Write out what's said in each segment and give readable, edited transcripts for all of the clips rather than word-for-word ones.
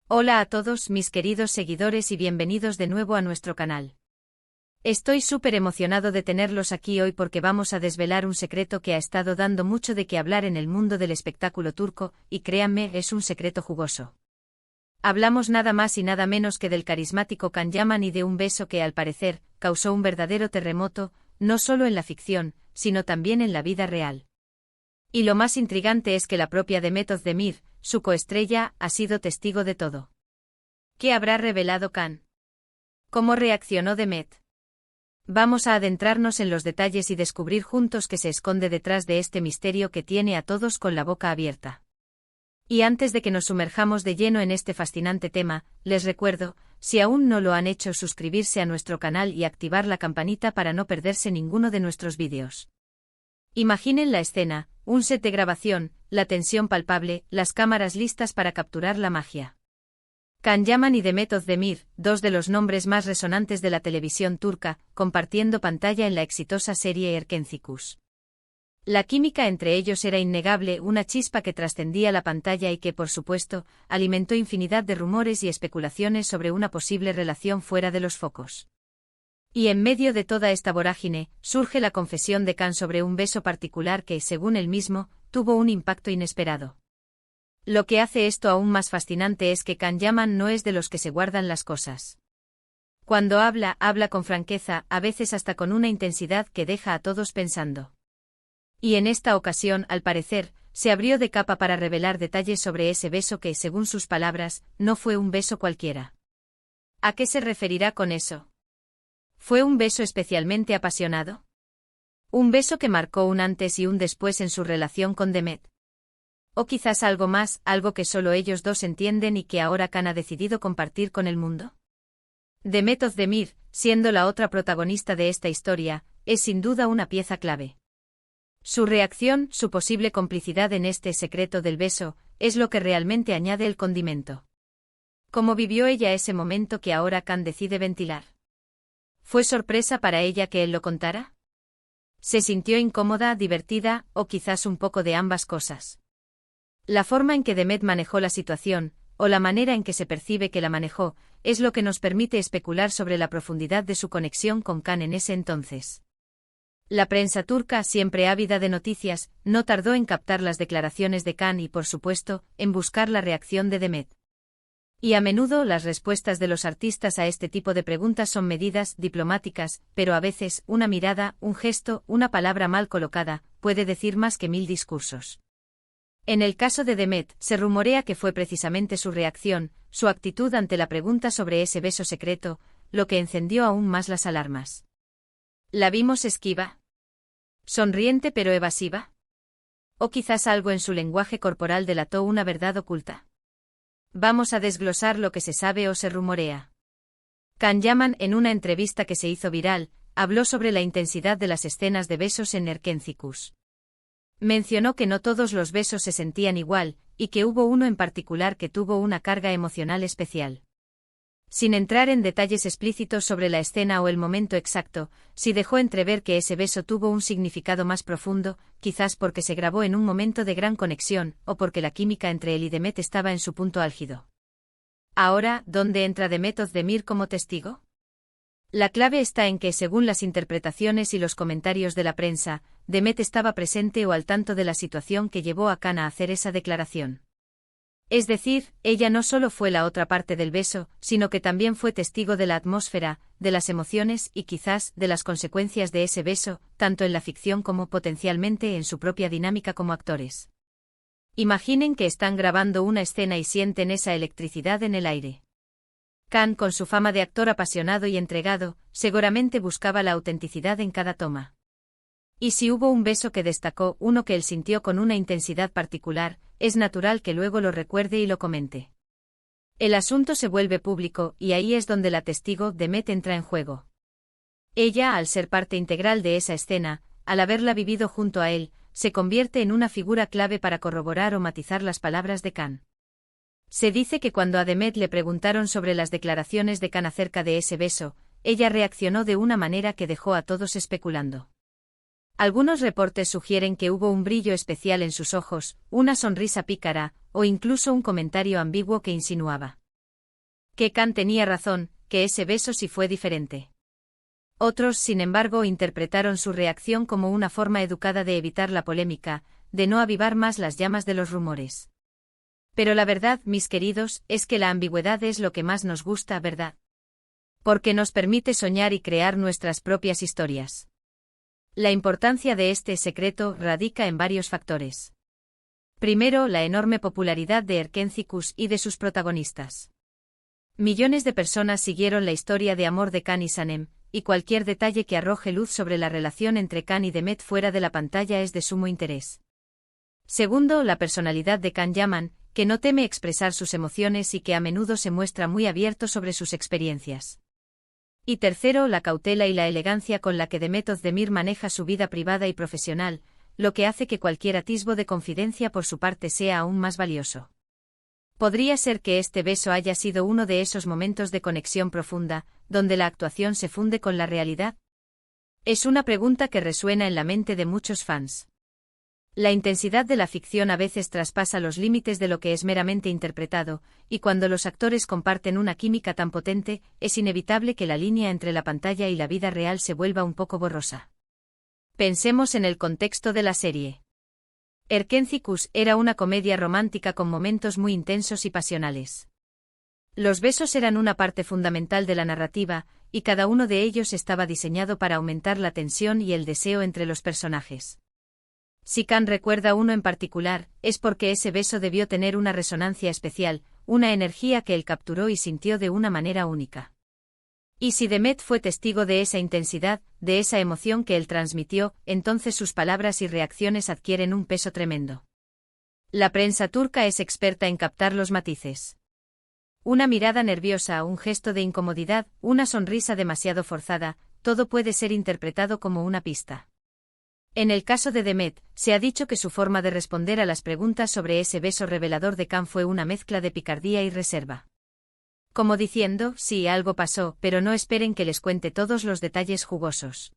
Hola a todos mis queridos seguidores y bienvenidos de nuevo a nuestro canal. Estoy súper emocionado de tenerlos aquí hoy porque vamos a desvelar un secreto que ha estado dando mucho de qué hablar en el mundo del espectáculo turco, y créanme, es un secreto jugoso. Hablamos nada más y nada menos que del carismático Can Yaman y de un beso que, al parecer, causó un verdadero terremoto, no solo en la ficción, sino también en la vida real. Y lo más intrigante es que la propia Demet Özdemir, su coestrella, ha sido testigo de todo. ¿Qué habrá revelado Can? ¿Cómo reaccionó Demet? Vamos a adentrarnos en los detalles y descubrir juntos qué se esconde detrás de este misterio que tiene a todos con la boca abierta. Y antes de que nos sumerjamos de lleno en este fascinante tema, les recuerdo, si aún no lo han hecho, suscribirse a nuestro canal y activar la campanita para no perderse ninguno de nuestros vídeos. Imaginen la escena, un set de grabación, la tensión palpable, las cámaras listas para capturar la magia. Can Yaman y Demet Özdemir, dos de los nombres más resonantes de la televisión turca, compartiendo pantalla en la exitosa serie Erkencikus. La química entre ellos era innegable, una chispa que trascendía la pantalla y que, por supuesto, alimentó infinidad de rumores y especulaciones sobre una posible relación fuera de los focos. Y en medio de toda esta vorágine, surge la confesión de Can sobre un beso particular que, según él mismo, tuvo un impacto inesperado. Lo que hace esto aún más fascinante es que Can Yaman no es de los que se guardan las cosas. Cuando habla con franqueza, a veces hasta con una intensidad que deja a todos pensando. Y en esta ocasión, al parecer, se abrió de capa para revelar detalles sobre ese beso que, según sus palabras, no fue un beso cualquiera. ¿A qué se referirá con eso? ¿Fue un beso especialmente apasionado? ¿Un beso que marcó un antes y un después en su relación con Demet? ¿O quizás algo más, algo que solo ellos dos entienden y que ahora Can ha decidido compartir con el mundo? Demet Özdemir, siendo la otra protagonista de esta historia, es sin duda una pieza clave. Su reacción, su posible complicidad en este secreto del beso, es lo que realmente añade el condimento. ¿Cómo vivió ella ese momento que ahora Can decide ventilar? ¿Fue sorpresa para ella que él lo contara? ¿Se sintió incómoda, divertida, o quizás un poco de ambas cosas? La forma en que Demet manejó la situación, o la manera en que se percibe que la manejó, es lo que nos permite especular sobre la profundidad de su conexión con Can en ese entonces. La prensa turca, siempre ávida de noticias, no tardó en captar las declaraciones de Can y, por supuesto, en buscar la reacción de Demet. Y a menudo las respuestas de los artistas a este tipo de preguntas son medidas, diplomáticas, pero a veces, una mirada, un gesto, una palabra mal colocada, puede decir más que 1000 discursos. En el caso de Demet, se rumorea que fue precisamente su reacción, su actitud ante la pregunta sobre ese beso secreto, lo que encendió aún más las alarmas. ¿La vimos esquiva? ¿Sonriente pero evasiva? ¿O quizás algo en su lenguaje corporal delató una verdad oculta? Vamos a desglosar lo que se sabe o se rumorea. Can Yaman, en una entrevista que se hizo viral, habló sobre la intensidad de las escenas de besos en Erkencikus. Mencionó que no todos los besos se sentían igual, y que hubo uno en particular que tuvo una carga emocional especial. Sin entrar en detalles explícitos sobre la escena o el momento exacto, sí dejó entrever que ese beso tuvo un significado más profundo, quizás porque se grabó en un momento de gran conexión, o porque la química entre él y Demet estaba en su punto álgido. Ahora, ¿dónde entra Demet Özdemir como testigo? La clave está en que, según las interpretaciones y los comentarios de la prensa, Demet estaba presente o al tanto de la situación que llevó a Can a hacer esa declaración. Es decir, ella no solo fue la otra parte del beso, sino que también fue testigo de la atmósfera, de las emociones y quizás de las consecuencias de ese beso, tanto en la ficción como potencialmente en su propia dinámica como actores. Imaginen que están grabando una escena y sienten esa electricidad en el aire. Can, con su fama de actor apasionado y entregado, seguramente buscaba la autenticidad en cada toma. Y si hubo un beso que destacó, uno que él sintió con una intensidad particular, es natural que luego lo recuerde y lo comente. El asunto se vuelve público, y ahí es donde la testigo, Demet, entra en juego. Ella, al ser parte integral de esa escena, al haberla vivido junto a él, se convierte en una figura clave para corroborar o matizar las palabras de Can. Se dice que cuando a Demet le preguntaron sobre las declaraciones de Can acerca de ese beso, ella reaccionó de una manera que dejó a todos especulando. Algunos reportes sugieren que hubo un brillo especial en sus ojos, una sonrisa pícara, o incluso un comentario ambiguo que insinuaba: Que Kan tenía razón, que ese beso sí fue diferente. Otros, sin embargo, interpretaron su reacción como una forma educada de evitar la polémica, de no avivar más las llamas de los rumores. Pero la verdad, mis queridos, es que la ambigüedad es lo que más nos gusta, ¿verdad? Porque nos permite soñar y crear nuestras propias historias. La importancia de este secreto radica en varios factores. Primero, la enorme popularidad de Erkenci-Kuş y de sus protagonistas. Millones de personas siguieron la historia de amor de Kan y Sanem, y cualquier detalle que arroje luz sobre la relación entre Kan y Demet fuera de la pantalla es de sumo interés. Segundo, la personalidad de Kan Yaman, que no teme expresar sus emociones y que a menudo se muestra muy abierto sobre sus experiencias. Y tercero, la cautela y la elegancia con la que Demet Özdemir maneja su vida privada y profesional, lo que hace que cualquier atisbo de confidencia por su parte sea aún más valioso. ¿Podría ser que este beso haya sido uno de esos momentos de conexión profunda, donde la actuación se funde con la realidad? Es una pregunta que resuena en la mente de muchos fans. La intensidad de la ficción a veces traspasa los límites de lo que es meramente interpretado, y cuando los actores comparten una química tan potente, es inevitable que la línea entre la pantalla y la vida real se vuelva un poco borrosa. Pensemos en el contexto de la serie. Erkenci-Kuş era una comedia romántica con momentos muy intensos y pasionales. Los besos eran una parte fundamental de la narrativa, y cada uno de ellos estaba diseñado para aumentar la tensión y el deseo entre los personajes. Si Kan recuerda uno en particular, es porque ese beso debió tener una resonancia especial, una energía que él capturó y sintió de una manera única. Y si Demet fue testigo de esa intensidad, de esa emoción que él transmitió, entonces sus palabras y reacciones adquieren un peso tremendo. La prensa turca es experta en captar los matices. Una mirada nerviosa, un gesto de incomodidad, una sonrisa demasiado forzada, todo puede ser interpretado como una pista. En el caso de Demet, se ha dicho que su forma de responder a las preguntas sobre ese beso revelador de Kan fue una mezcla de picardía y reserva. Como diciendo, sí, algo pasó, pero no esperen que les cuente todos los detalles jugosos.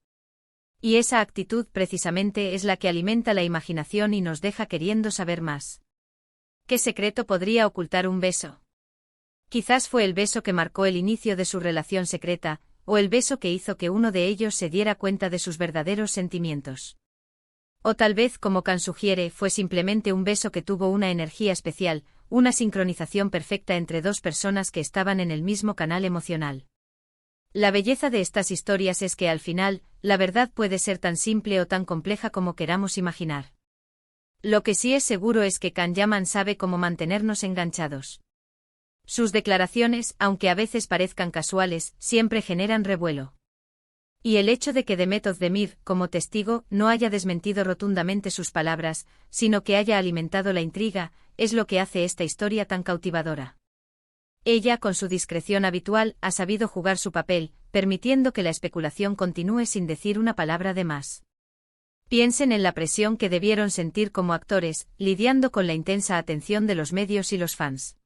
Y esa actitud precisamente es la que alimenta la imaginación y nos deja queriendo saber más. ¿Qué secreto podría ocultar un beso? Quizás fue el beso que marcó el inicio de su relación secreta, o el beso que hizo que uno de ellos se diera cuenta de sus verdaderos sentimientos. O tal vez, como Kan sugiere, fue simplemente un beso que tuvo una energía especial, una sincronización perfecta entre dos personas que estaban en el mismo canal emocional. La belleza de estas historias es que al final, la verdad puede ser tan simple o tan compleja como queramos imaginar. Lo que sí es seguro es que Kan Yaman sabe cómo mantenernos enganchados. Sus declaraciones, aunque a veces parezcan casuales, siempre generan revuelo. Y el hecho de que Demet Özdemir, como testigo, no haya desmentido rotundamente sus palabras, sino que haya alimentado la intriga, es lo que hace esta historia tan cautivadora. Ella, con su discreción habitual, ha sabido jugar su papel, permitiendo que la especulación continúe sin decir una palabra de más. Piensen en la presión que debieron sentir como actores, lidiando con la intensa atención de los medios y los fans.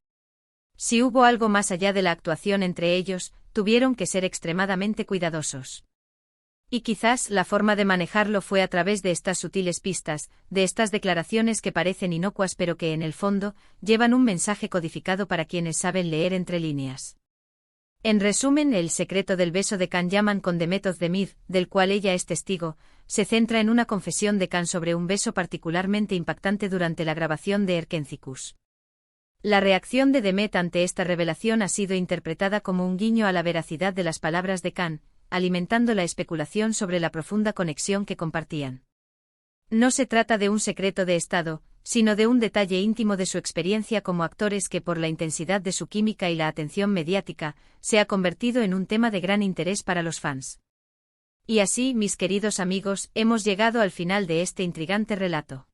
Si hubo algo más allá de la actuación entre ellos, tuvieron que ser extremadamente cuidadosos. Y quizás la forma de manejarlo fue a través de estas sutiles pistas, de estas declaraciones que parecen inocuas pero que en el fondo, llevan un mensaje codificado para quienes saben leer entre líneas. En resumen, el secreto del beso de Kan Yaman con Demet Özdemir, del cual ella es testigo, se centra en una confesión de Kan sobre un beso particularmente impactante durante la grabación de Erkenci-Kuş. La reacción de Demet ante esta revelación ha sido interpretada como un guiño a la veracidad de las palabras de Kan, alimentando la especulación sobre la profunda conexión que compartían. No se trata de un secreto de Estado, sino de un detalle íntimo de su experiencia como actores que por la intensidad de su química y la atención mediática, se ha convertido en un tema de gran interés para los fans. Y así, mis queridos amigos, hemos llegado al final de este intrigante relato.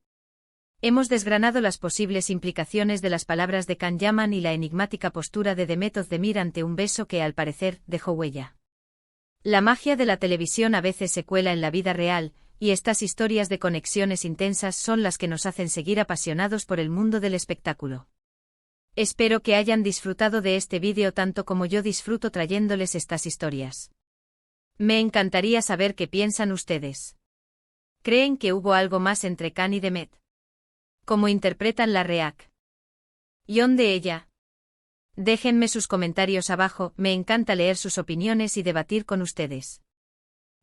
Hemos desgranado las posibles implicaciones de las palabras de Kan Yaman y la enigmática postura de Demet Özdemir ante un beso que al parecer dejó huella. La magia de la televisión a veces se cuela en la vida real, y estas historias de conexiones intensas son las que nos hacen seguir apasionados por el mundo del espectáculo. Espero que hayan disfrutado de este vídeo tanto como yo disfruto trayéndoles estas historias. Me encantaría saber qué piensan ustedes. ¿Creen que hubo algo más entre Kan y Demet? ¿Cómo interpretan la reacción de ella? Déjenme sus comentarios abajo, me encanta leer sus opiniones y debatir con ustedes.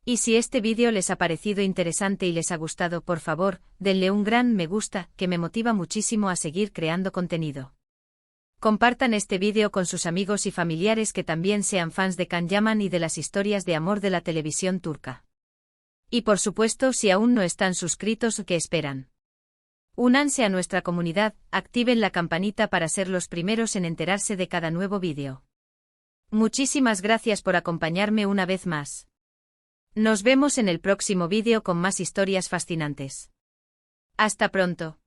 Y si este vídeo les ha parecido interesante y les ha gustado, por favor, denle un gran me gusta, que me motiva muchísimo a seguir creando contenido. Compartan este vídeo con sus amigos y familiares que también sean fans de Can Yaman y de las historias de amor de la televisión turca. Y por supuesto, si aún no están suscritos, ¿qué esperan? Únanse a nuestra comunidad, activen la campanita para ser los primeros en enterarse de cada nuevo vídeo. Muchísimas gracias por acompañarme una vez más. Nos vemos en el próximo vídeo con más historias fascinantes. Hasta pronto.